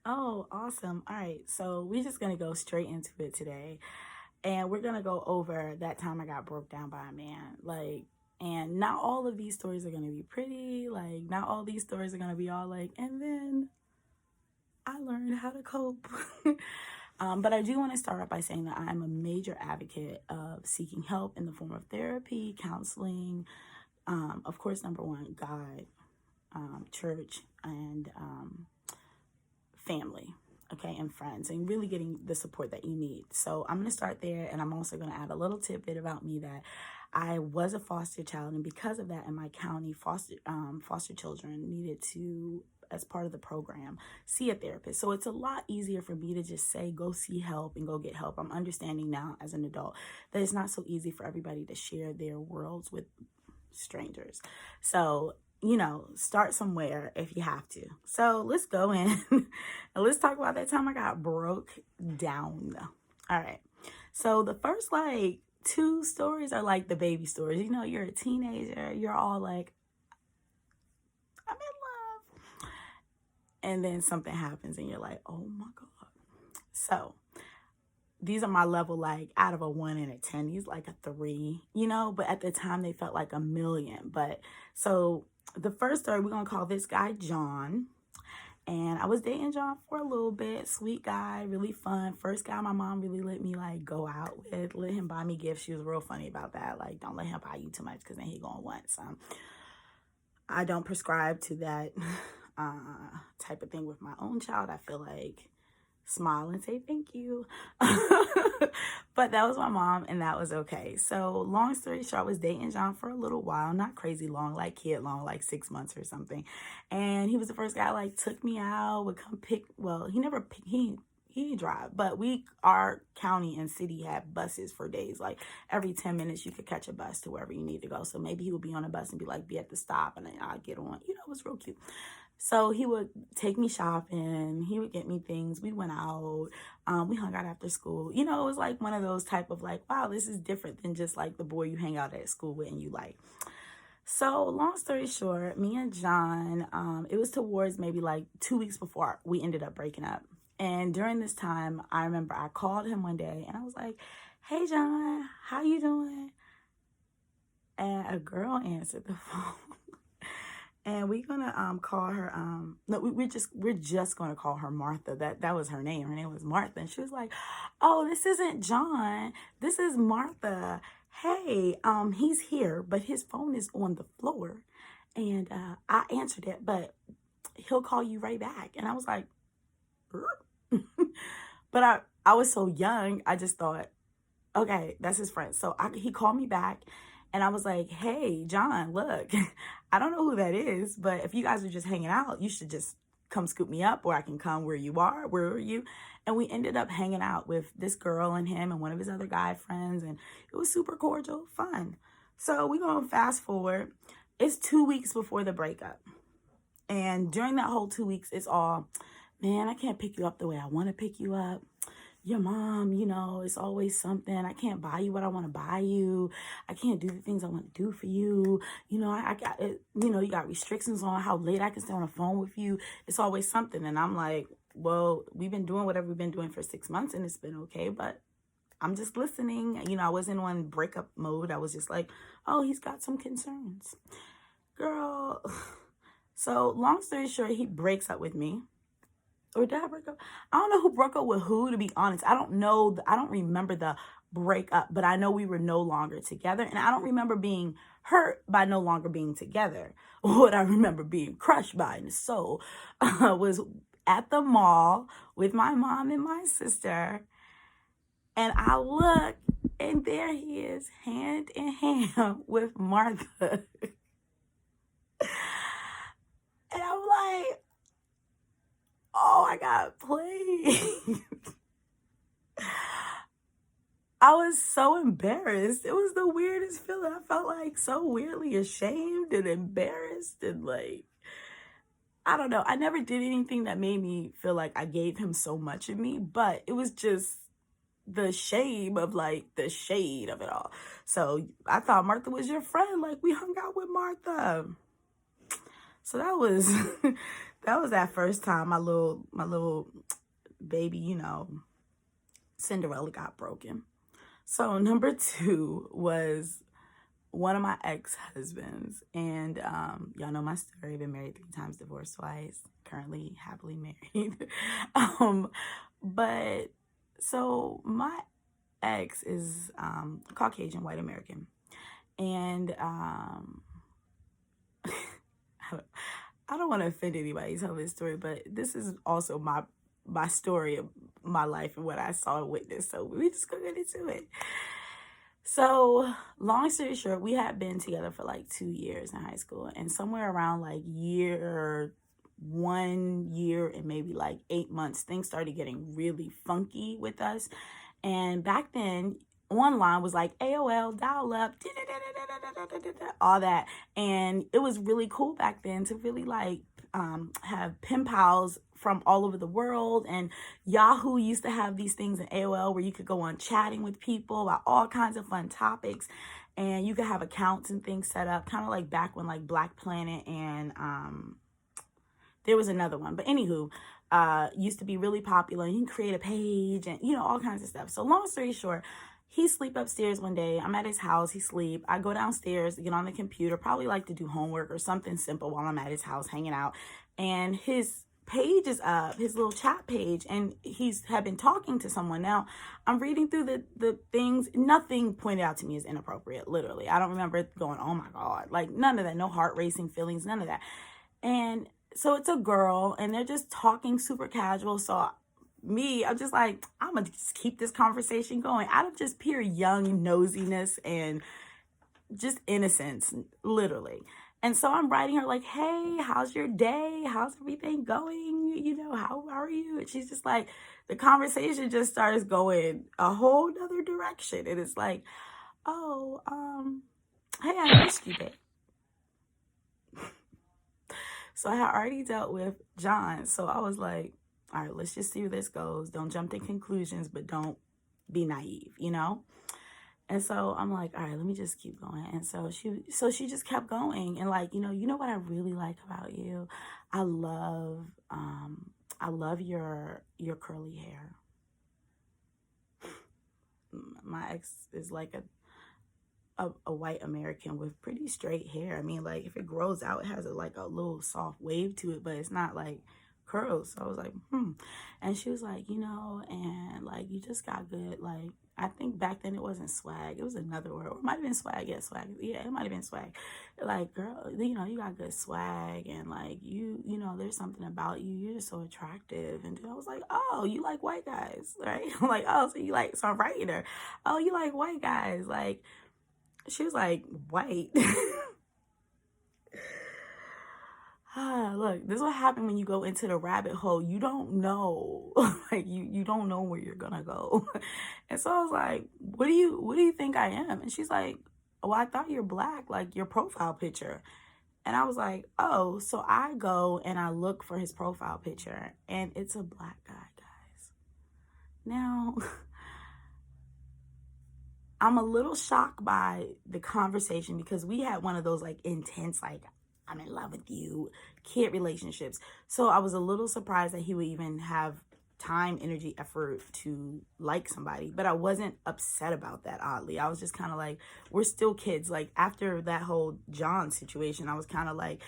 Oh, awesome. All right. So we're just going to go straight into it today. And we're going to go over that time I got broke down by a man. And not all of these stories are going to be pretty. Not all these stories are going to be all and then I learned how to cope. But I do want to start off by saying that I'm a major advocate of seeking help in the form of therapy, counseling, of course, number one, God, church, and family, okay, and friends, and really getting the support that you need. So I'm going to start there, and I'm also going to add a little tidbit about me that I was a foster child, and because of that, in my county, foster children needed to, as part of the program, see a therapist. So it's a lot easier for me to just say, go see help and go get help. I'm understanding now as an adult that it's not so easy for everybody to share their worlds with strangers. So start somewhere if you have to. So let's go in and let's talk about that time I got broke down. All right. So the first two stories are the baby stories. You're a teenager, you're all like, I'm in love. And then something happens and you're like, oh my God. So these are my level, out of a 1 and a 10, these a 3, but at the time they felt like a million. But so the first story, we're going to call this guy John. And I was dating John for a little bit. Sweet guy, really fun. First guy my mom really let me go out with, let him buy me gifts. She was real funny about that. Don't let him buy you too much because then he going to want some. I don't prescribe to that type of thing with my own child. I feel like smile and say thank you. But that was my mom, and that was okay. So long story short, I was dating John for a little while, not crazy long, kid long, 6 months or something. And he was the first guy took me out, would come pick, well, he never picked, he didn't drive, but our county and city had buses for days. Every 10 minutes you could catch a bus to wherever you need to go. So maybe he would be on a bus and be at the stop, and then I'd get on. It was real cute. So he would take me shopping. He would get me things. We went out. We hung out after school. It was one of those type of wow, this is different than just the boy you hang out at school with and you like. So long story short, me and John, it was towards maybe 2 weeks before we ended up breaking up. And during this time, I remember I called him one day and I was like, hey, John, how you doing? And a girl answered the phone. And we're gonna call her no, we're just gonna call her Martha. That was her name. Her name was Martha. And she was like, oh, this isn't John. This is Martha. Hey, he's here, but his phone is on the floor. And I answered it, but he'll call you right back. And I was like, but I was so young, I just thought, okay, that's his friend. So he called me back. And I was like, hey, John, look, I don't know who that is, but if you guys are just hanging out, you should just come scoop me up, or I can come where you are. Where are you? And we ended up hanging out with this girl and him and one of his other guy friends. And it was super cordial, fun. So we're going to fast forward. It's 2 weeks before the breakup. And during that whole 2 weeks, it's all, man, I can't pick you up the way I want to pick you up. Your mom, it's always something. I can't buy you what I want to buy you. I can't do the things I want to do for you. I got it. You got restrictions on how late I can stay on the phone with you. It's always something. And I'm like, well, we've been doing whatever we've been doing for 6 months and it's been okay. But I'm just listening. I wasn't on breakup mode. I was just like, oh, he's got some concerns. Girl. So long story short, he breaks up with me. Or did I break up? I don't know who broke up with who, to be honest. I don't know. I don't remember the breakup, but I know we were no longer together. And I don't remember being hurt by no longer being together. What I remember being crushed by in the soul was at the mall with my mom and my sister. And I look, and there he is, hand in hand with Martha. And I'm like, oh, I got played. I was so embarrassed. It was the weirdest feeling. I felt so weirdly ashamed and embarrassed and I don't know. I never did anything that made me feel like I gave him so much of me, but it was just the shame of the shade of it all. So I thought Martha was your friend. We hung out with Martha. So that was That was that first time my little baby, Cinderella got broken. So number two was one of my ex-husbands, and y'all know my story. Been married 3 times, divorced twice, currently happily married. um, but so my ex is Caucasian, white American, and I don't want to offend anybody telling this story, but this is also my story of my life and what I saw and witnessed. So we just gonna get into it. So, long story short, we had been together for like 2 years in high school, and somewhere around like 1 year and maybe like 8 months, things started getting really funky with us. And back then, online was like AOL, dial up, all that. And it was really cool back then to really like have pen pals from all over the world. And Yahoo used to have these things in AOL where you could go on chatting with people about all kinds of fun topics. And you could have accounts and things set up, kind of like back when like Black Planet and there was another one. But anywho, used to be really popular. You can create a page and, all kinds of stuff. So long story short, he sleep upstairs one day. I'm at his house. He sleep. I go downstairs to get on the computer, probably like to do homework or something simple while I'm at his house hanging out. And his page is up, his little chat page, and he's had been talking to someone. Now, I'm reading through the things. Nothing pointed out to me as inappropriate, literally. I don't remember going, oh my God. Like, none of that. No heart racing feelings, none of that. And so it's a girl, and they're just talking super casual. So I'm just like, I'm gonna just keep this conversation going out of just pure young nosiness and just innocence, literally. And so I'm writing her like, hey, how's your day? How's everything going? How are you? And she's just like, the conversation just starts going a whole nother direction. And it's like, oh, hey, I missed you, babe. So I had already dealt with John. So I was like, all right, let's just see where this goes. Don't jump to conclusions, but don't be naive, And so I'm like, all right, let me just keep going. And so she just kept going. And like, you know what I really like about you? I love your curly hair. My ex is like a white American with pretty straight hair. I mean, like if it grows out, it has a little soft wave to it, but it's not like curls. So I was like, And she was like, and like you just got good. Like I think back then it wasn't swag. It was another word. Or it might have been swag. Yeah, swag. Yeah, it might have been swag. Like, girl, you got good swag, and like there's something about you. You're just so attractive. And I was like, oh, you like white guys, right? I'm like, oh, so I'm writing her. Oh, you like white guys, like. She was like, white. Look, this is what happened when you go into the rabbit hole. You don't know. Like you don't know where you're gonna go. And so I was like, what do you think I am? And she's like, well, I thought you're black, like your profile picture. And I was like, oh, so I go and I look for his profile picture and it's a black guy, guys. Now I'm a little shocked by the conversation because we had one of those like intense, like, I'm in love with you, kid relationships. So I was a little surprised that he would even have time, energy, effort to like somebody. But I wasn't upset about that, oddly. I was just kind of like, we're still kids. Like after that whole John situation, I was kind of like,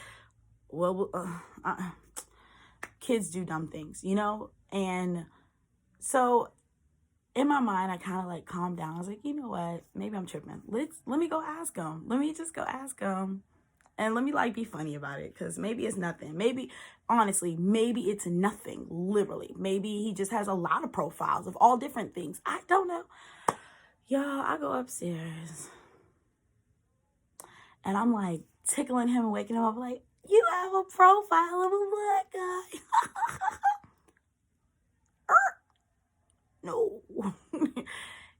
well, kids do dumb things, And so in my mind, I kind of like calmed down. I was like, you know what? Maybe I'm tripping. Let me go ask him. Let me just go ask him. And let me like be funny about it. Because maybe it's nothing. Maybe, honestly, maybe it's nothing. Literally. Maybe he just has a lot of profiles of all different things. I don't know. Y'all, I go upstairs. And I'm like tickling him and waking him up like, you have a profile of a black guy. No.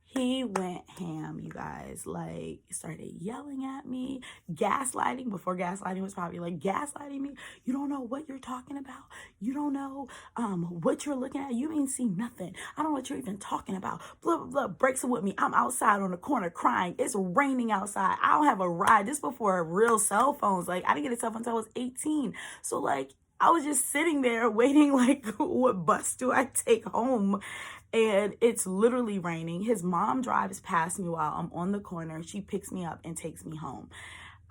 He went ham, you guys. Like, started yelling at me, gaslighting, before gaslighting was popular, gaslighting me. You don't know what you're talking about. You don't know what you're looking at. You ain't seen nothing. I don't know what you're even talking about. Blah, blah, blah. Breaks it with me. I'm outside on the corner crying. It's raining outside. I don't have a ride. This before real cell phones. Like, I didn't get a cell phone until I was 18. So, like, I was just sitting there waiting, like, what bus do I take home? And it's literally raining. His mom drives past me while I'm on the corner. She picks me up and takes me home.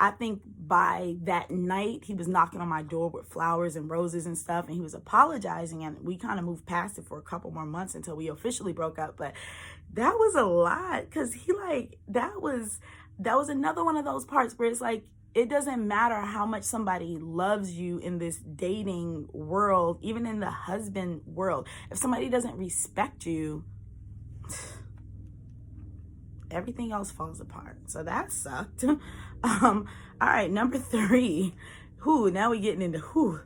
I think by that night, he was knocking on my door with flowers and roses and stuff, and he was apologizing, and we kind of moved past it for a couple more months until we officially broke up. But that was a lot, because that was another one of those parts where it's like, it doesn't matter how much somebody loves you in this dating world, even in the husband world. If somebody doesn't respect you, everything else falls apart. So that sucked. All right, number 3. Now we getting into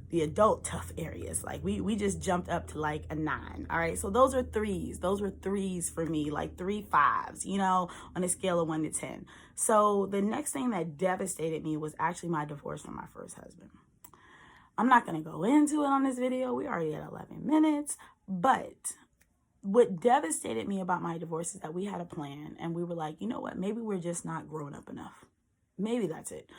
the adult tough areas. Like we just jumped up to like a 9. All right, so those are 3s. Those were 3s for me, like 3 5s, on a scale of 1 to 10. So the next thing that devastated me was actually my divorce from my first husband. I'm not going to go into it on this video. We already at 11 minutes, but what devastated me about my divorce is that we had a plan, and we were like, you know what? Maybe we're just not grown up enough. Maybe that's it.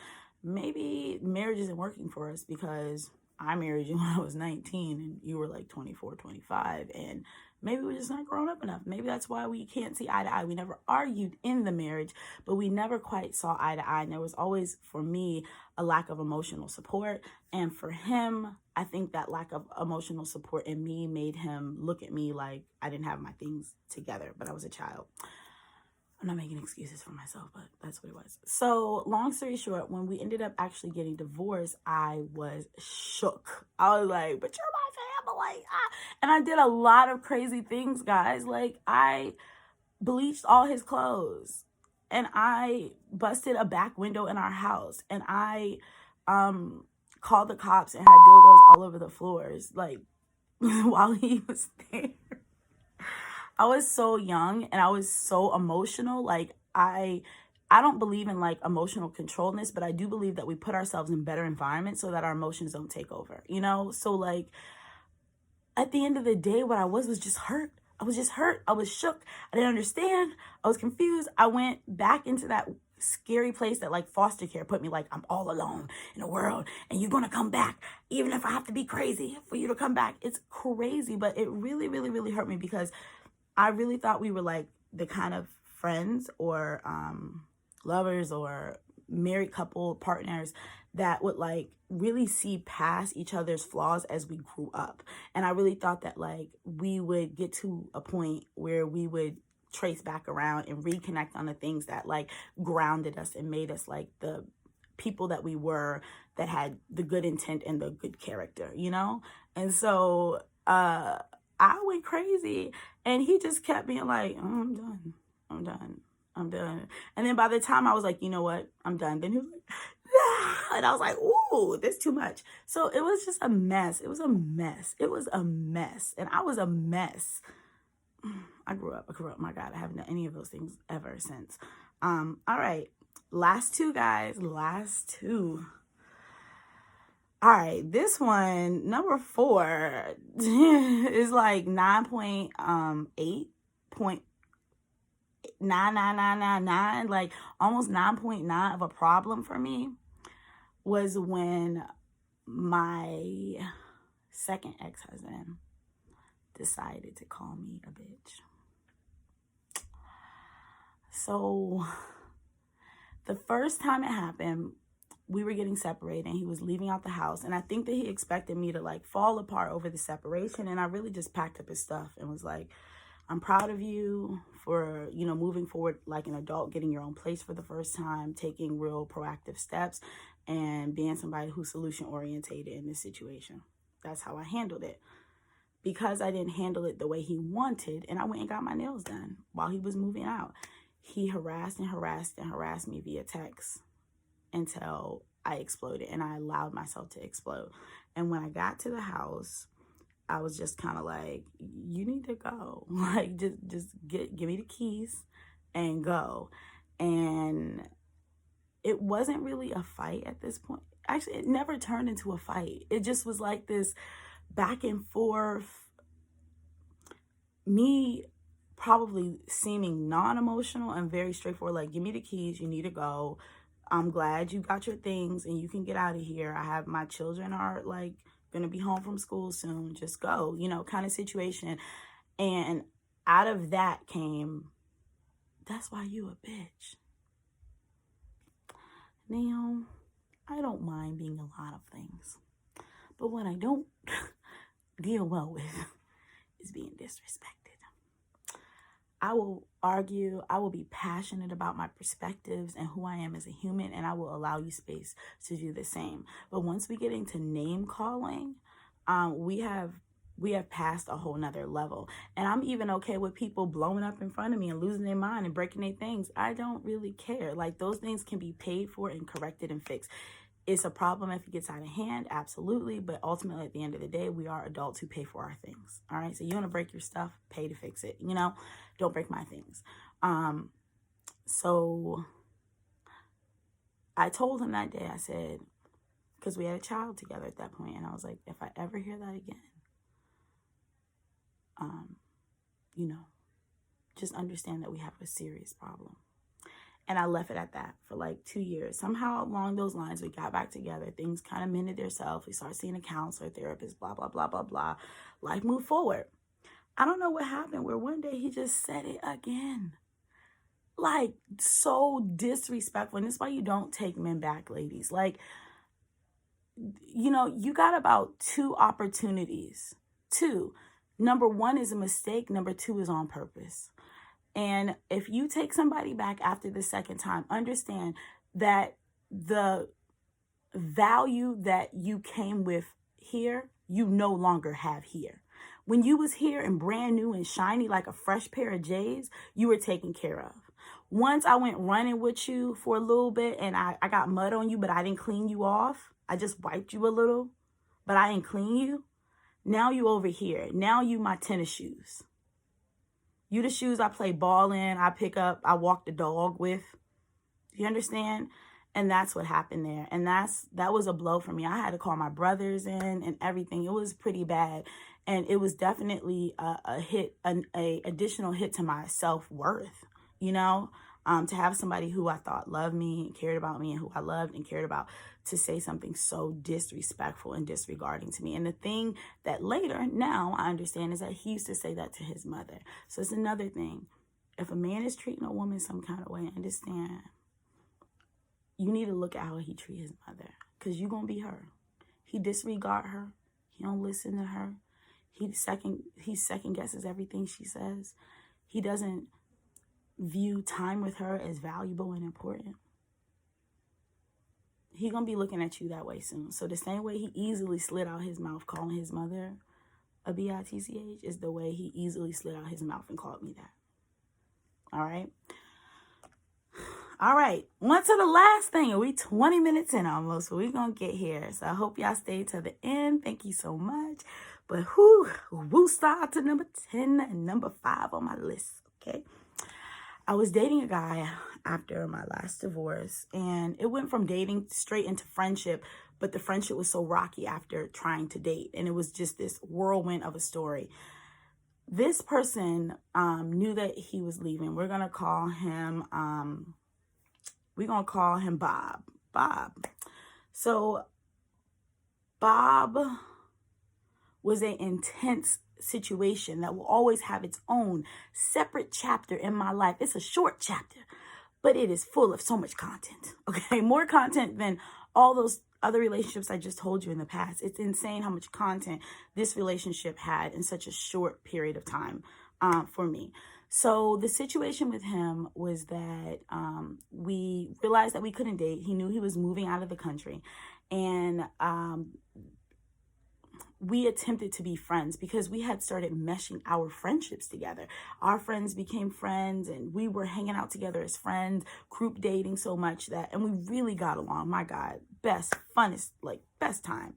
Maybe marriage isn't working for us because I married you when I was 19 and you were like 24, 25, and maybe we're just not grown up enough. Maybe that's why we can't see eye to eye. We never argued in the marriage, but we never quite saw eye to eye. And there was always, for me, a lack of emotional support. And for him, I think that lack of emotional support in me made him look at me like I didn't have my things together, but I was a child. I'm not making excuses for myself, but that's what it was. So long story short, when we ended up actually getting divorced, I was shook. I was like, but you're my family. And I did a lot of crazy things, guys. Like, I bleached all his clothes, and I busted a back window in our house, and I called the cops and had dildos all over the floors, like, while he was there. I was so young and I was so emotional. Like, I don't believe in like emotional controlledness, but I do believe that we put ourselves in better environments so that our emotions don't take over, So like, at the end of the day, what I was just hurt. I was just hurt. I was shook. I didn't understand. I was confused. I went back into that scary place that like foster care put me, like, I'm all alone in the world and you're going to come back, even if I have to be crazy for you to come back. It's crazy, but it really, really, really hurt me because I really thought we were like the kind of friends or lovers or married couple partners that would like really see past each other's flaws as we grew up. And I really thought that like we would get to a point where we would trace back around and reconnect on the things that like grounded us and made us like the people that we were, that had the good intent and the good character, And so I went crazy, and he just kept being like, oh, I'm done. And then by the time I was like, you know what, I'm done, then he was like, ah! And I was like, ooh, that's too much. So it was just a mess. It was a mess. And I was a mess. I grew up. My God, I haven't done any of those things ever since. All right. Last 2, guys. Last 2. All right, this one, number 4, is like 9.8.99999, like almost 9.9 of a problem for me, was when my second ex-husband decided to call me a bitch. So the first time it happened, we were getting separated and he was leaving out the house. And I think that he expected me to like fall apart over the separation. And I really just packed up his stuff and was like, I'm proud of you for, moving forward like an adult, getting your own place for the first time, taking real proactive steps, and being somebody who's solution orientated in this situation. That's how I handled it. Because I didn't handle it the way he wanted, and I went and got my nails done while he was moving out, he harassed me via text until I exploded, and I allowed myself to explode. And when I got to the house, I was just kind of like, you need to go. Like, just give me the keys and go. And it wasn't really a fight at this point. Actually, it never turned into a fight. It just was like this back and forth, me probably seeming non-emotional and very straightforward, like, give me the keys, you need to go. I'm glad you got your things and you can get out of here. My children are like gonna be home from school soon, just go, kind of situation. And out of that came, that's why you a bitch. Now, I don't mind being a lot of things, but what I don't deal well with is being disrespected. I will argue, I will be passionate about my perspectives and who I am as a human, and I will allow you space to do the same. But once we get into name calling, we have passed a whole nother level. And I'm even okay with people blowing up in front of me and losing their mind and breaking their things. I don't really care. Like, those things can be paid for and corrected and fixed. It's a problem if it gets out of hand, absolutely. But ultimately, at the end of the day, we are adults who pay for our things. All right. So you want to break your stuff, pay to fix it. Don't break my things. So I told him that day, I said, because we had a child together at that point, and I was like, if I ever hear that again, just understand that we have a serious problem. And I left it at that for like 2 years. Somehow along those lines, we got back together. Things kind of mended themselves. We started seeing a counselor, therapist, blah, blah, blah, blah, blah. Life moved forward. I don't know what happened where one day he just said it again. Like, so disrespectful. And that's why you don't take men back, ladies. Like, you got about 2 opportunities. 2. Number 1 is a mistake. Number 2 is on purpose. And if you take somebody back after the second time, understand that the value that you came with here, you no longer have here. When you was here and brand new and shiny like a fresh pair of J's, you were taken care of. Once I went running with you for a little bit and I got mud on you, but I didn't clean you off. I just wiped you a little, but I didn't clean you. Now you over here. Now you my tennis shoes. You the shoes I play ball in, I pick up, I walk the dog with. You understand? And that's what happened there. And that was a blow for me. I had to call my brothers in and everything. It was pretty bad. And it was definitely a hit, an additional hit to my self-worth, to have somebody who I thought loved me and cared about me and who I loved and cared about to say something so disrespectful and disregarding to me. And the thing that later, now I understand, is that he used to say that to his mother. So it's another thing. If a man is treating a woman some kind of way, understand, you need to look at how he treat his mother, because you're going to be her. He disregard her. He don't listen to her. He second guesses everything she says. He doesn't view time with her as valuable and important. He gonna be looking at you that way soon. So the same way he easily slid out his mouth calling his mother a bitch is the way he easily slid out his mouth and called me that. All right. On to the last thing. We 20 minutes in almost, but we gonna get here. So I hope y'all stay to the end. Thank you so much. But woo star to number 10 and number 5 on my list. Okay. I was dating a guy after my last divorce, and it went from dating straight into friendship, but the friendship was so rocky after trying to date, and it was just this whirlwind of a story. This person knew that he was leaving. We're gonna call him Bob. So Bob was an intense situation that will always have its own separate chapter in my life. It's a short chapter, but it is full of so much content. Okay, more content than all those other relationships I just told you in the past. It's insane how much content this relationship had in such a short period of time for me. So the situation with him was that we realized that we couldn't date. He knew he was moving out of the country, and we attempted to be friends because we had started meshing our friendships together. Our friends became friends, and we were hanging out together as friends, group dating so much that, and we really got along. My God, best, funnest, best time.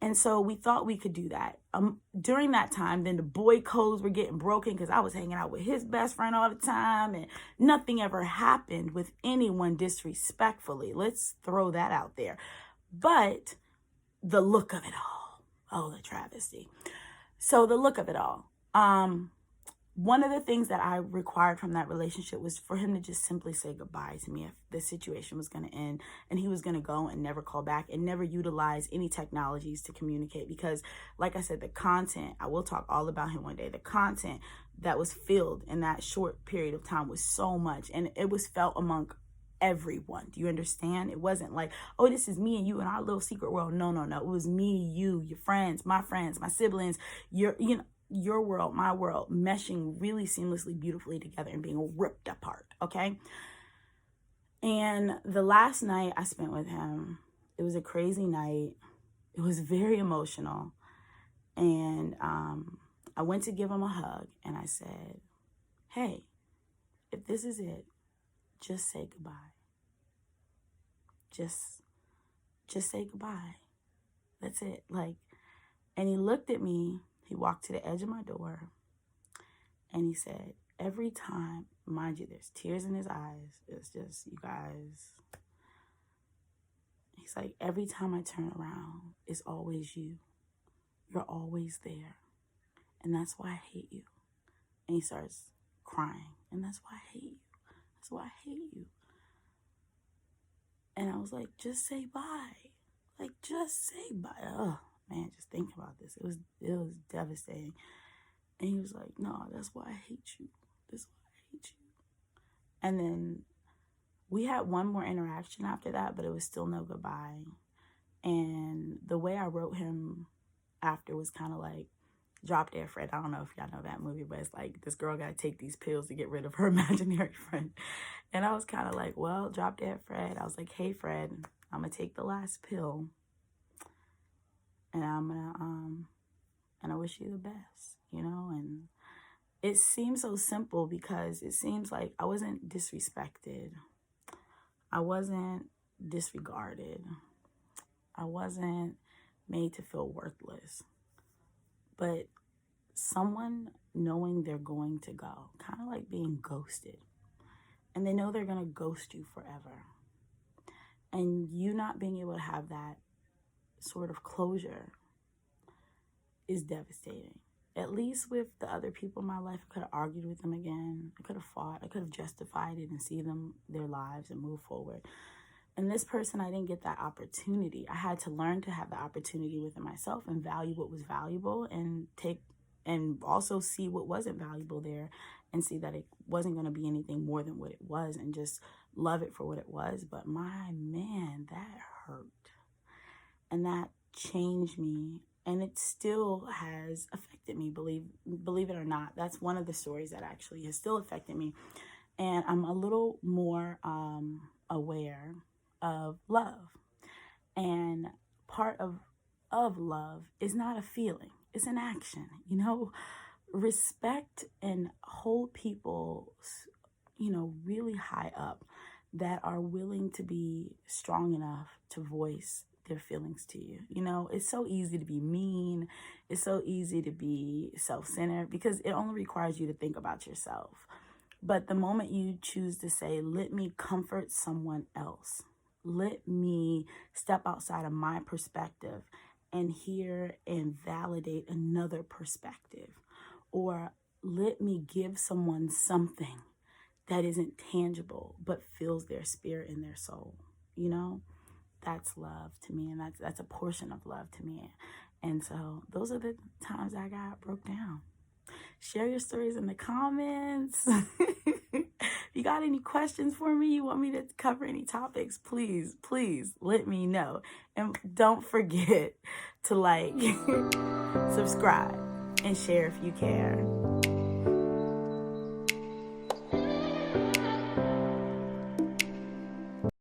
And so we thought we could do that. During that time, then the boy codes were getting broken because I was hanging out with his best friend all the time, and nothing ever happened with anyone disrespectfully. Let's throw that out there. But the look of it all. Oh, the travesty. So the look of it all. one of the things that I required from that relationship was for him to just simply say goodbye to me if the situation was going to end and he was going to go and never call back and never utilize any technologies to communicate. Because like I said, the content, I will talk all about him one day, the content that was filled in that short period of time was so much, and it was felt among everyone. Do you understand? It wasn't like, oh, this is me and you in our little secret world. No. It was me, you, your friends, my siblings, your world, my world, meshing really seamlessly, beautifully together and being ripped apart, okay? And the last night I spent with him, it was a crazy night. It was very emotional. And I went to give him a hug and I said, hey, if this is it, just say goodbye. Just say goodbye. That's it. And he looked at me. He walked to the edge of my door and he said, every time, mind you, there's tears in his eyes. It's just, you guys. He's like, every time I turn around, it's always you. You're always there. And that's why I hate you. And he starts crying. And that's why I hate you. That's why I hate you. And I was like, just say bye. Just say bye. Oh, man, just think about this. It was devastating. And he was like, no, that's why I hate you. That's why I hate you. And then we had one more interaction after that, but it was still no goodbye. And the way I wrote him after was kind of like, Drop Dead Fred. I don't know if y'all know that movie, but it's like this girl got to take these pills to get rid of her imaginary friend. And I was kind of like, well, Drop Dead Fred. I was like, hey, Fred, I'm going to take the last pill. And I'm going to, and I wish you the best, And it seems so simple because it seems like I wasn't disrespected. I wasn't disregarded. I wasn't made to feel worthless. But someone knowing they're going to go, kind of like being ghosted. And they know they're going to ghost you forever. And you not being able to have that sort of closure is devastating. At least with the other people in my life, I could have argued with them again. I could have fought. I could have justified it and see them, their lives, and move forward. And this person, I didn't get that opportunity. I had to learn to have the opportunity within myself and value what was valuable and also see what wasn't valuable there and see that it wasn't going to be anything more than what it was and just love it for what it was. But my man, that hurt. And that changed me. And it still has affected me, believe it or not. That's one of the stories that actually has still affected me. And I'm a little more aware of love. And part of love is not a feeling, it's an action. Respect and hold people, really high up that are willing to be strong enough to voice their feelings to you. It's so easy to be mean. It's so easy to be self-centered because it only requires you to think about yourself. But the moment you choose to say, let me comfort someone else, let me step outside of my perspective and hear and validate another perspective, or let me give someone something that isn't tangible but fills their spirit and their soul, that's love to me, and that's a portion of love to me. And so those are the times I got broke down. Share your stories in the comments. If you got any questions for me, you want me to cover any topics, please let me know. And don't forget to subscribe, and share if you care.